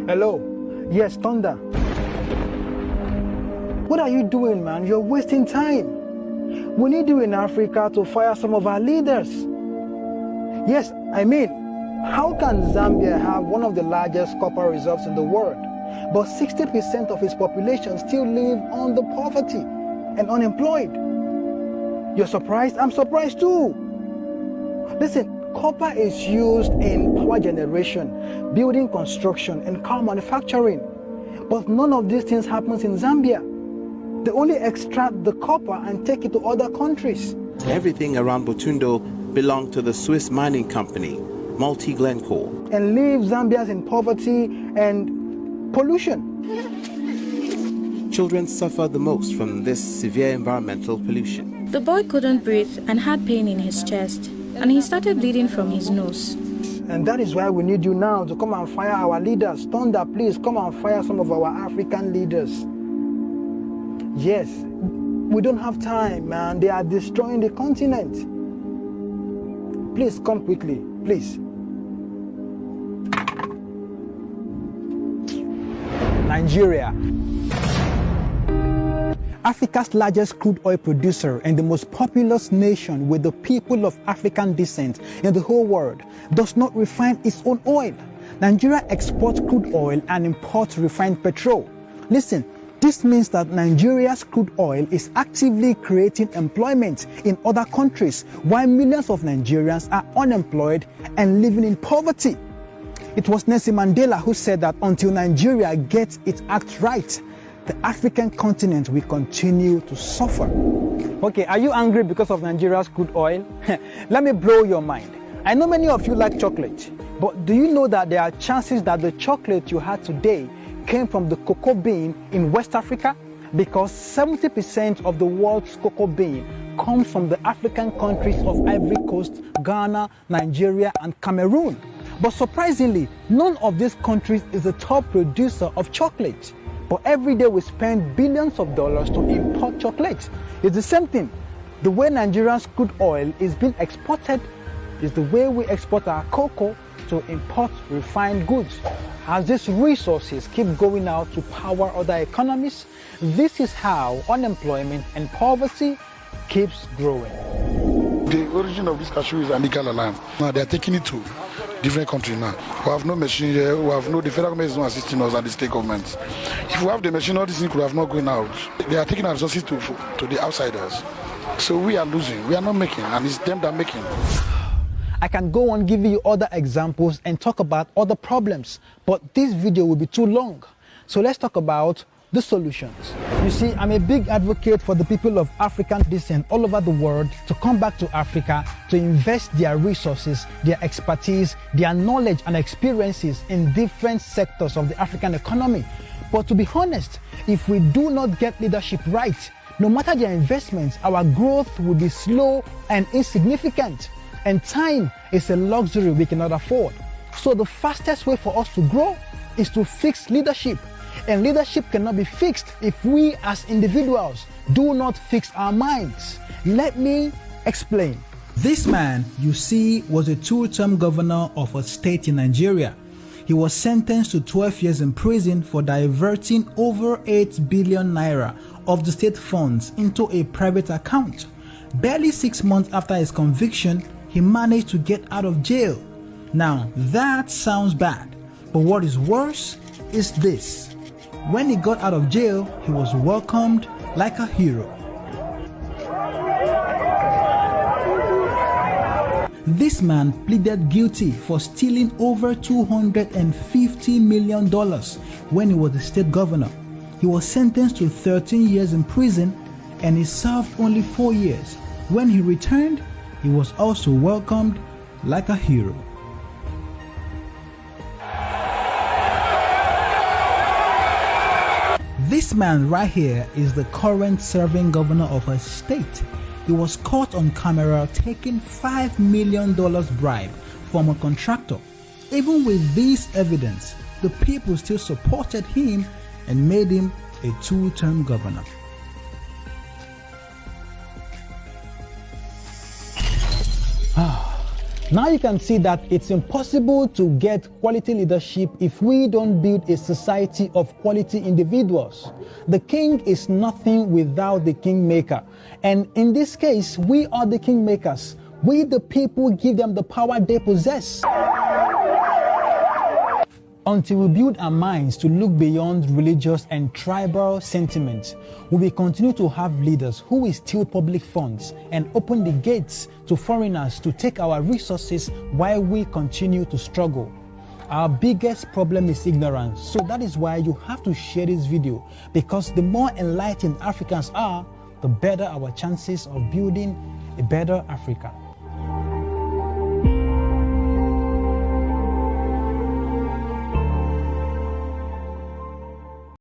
Hello? Yes, Thunder. What are you doing, man? You're wasting time. We need you in Africa to fire some of our leaders. Yes, I mean, how can Zambia have one of the largest copper reserves in the world, but 60% of its population still live under poverty and unemployed? You're surprised? I'm surprised too. Listen, copper is used in power generation, building construction, and car manufacturing. But none of these things happens in Zambia. They only extract the copper and take it to other countries. Everything around Butundo belonged to the Swiss mining company, Glencore. And leave Zambians in poverty and pollution. Children suffer the most from this severe environmental pollution. The boy couldn't breathe and had pain in his chest, and he started bleeding from his nose. And that is why we need you now to come and fire our leaders. Thunder, please come and fire some of our African leaders. Yes, we don't have time, man. They are destroying the continent. Please come quickly, please. Nigeria. Africa's largest crude oil producer and the most populous nation with the people of African descent in the whole world does not refine its own oil. Nigeria exports crude oil and imports refined petrol. Listen, this means that Nigeria's crude oil is actively creating employment in other countries while millions of Nigerians are unemployed and living in poverty. It was Nelson Mandela who said that until Nigeria gets its act right, the African continent will continue to suffer. Okay, are you angry because of Nigeria's crude oil? Let me blow your mind. I know many of you like chocolate, but do you know that there are chances that the chocolate you had today came from the cocoa bean in West Africa? Because 70% of the world's cocoa bean comes from the African countries of Ivory Coast, Ghana, Nigeria, and Cameroon. But surprisingly, none of these countries is the top producer of chocolate. But every day we spend billions of dollars to import chocolate. It's the same thing. The way Nigeria's crude oil is being exported is the way we export our cocoa to import refined goods. As these resources keep going out to power other economies, this is how unemployment and poverty keeps growing. The origin of this cashew is illegal land. Now they are taking it to different countries now. We have no machine here, the federal government is not assisting us and the state governments. If we have the machine, all these things could have not gone out. They are taking our resources to the outsiders. So we are losing, we are not making, and it's them that are making. I can go on giving you other examples and talk about other problems, but this video will be too long. So let's talk about the solutions. You see, I'm a big advocate for the people of African descent all over the world to come back to Africa to invest their resources, their expertise, their knowledge and experiences in different sectors of the African economy. But to be honest, if we do not get leadership right, no matter their investments, our growth will be slow and insignificant. And time is a luxury we cannot afford. So the fastest way for us to grow is to fix leadership. And leadership cannot be fixed if we as individuals do not fix our minds. Let me explain. This man you see was a two-term governor of a state in Nigeria. He was sentenced to 12 years in prison for diverting over 8 billion naira of the state funds into a private account. Barely 6 months after his conviction, he managed to get out of jail. Now, that sounds bad, but what is worse is this. When he got out of jail, he was welcomed like a hero. This man pleaded guilty for stealing over $250 million when he was the state governor. He was sentenced to 13 years in prison and he served only 4 years. When he returned, he was also welcomed like a hero. This man right here is the current serving governor of a state. He was caught on camera taking $5 million bribe from a contractor. Even with this evidence, the people still supported him and made him a two-term governor. Now you can see that it's impossible to get quality leadership if we don't build a society of quality individuals. The king is nothing without the kingmaker. And in this case, we are the kingmakers. We, the people, give them the power they possess. Until we build our minds to look beyond religious and tribal sentiments, we will continue to have leaders who will steal public funds and open the gates to foreigners to take our resources while we continue to struggle. Our biggest problem is ignorance, so that is why you have to share this video, because the more enlightened Africans are, the better our chances of building a better Africa.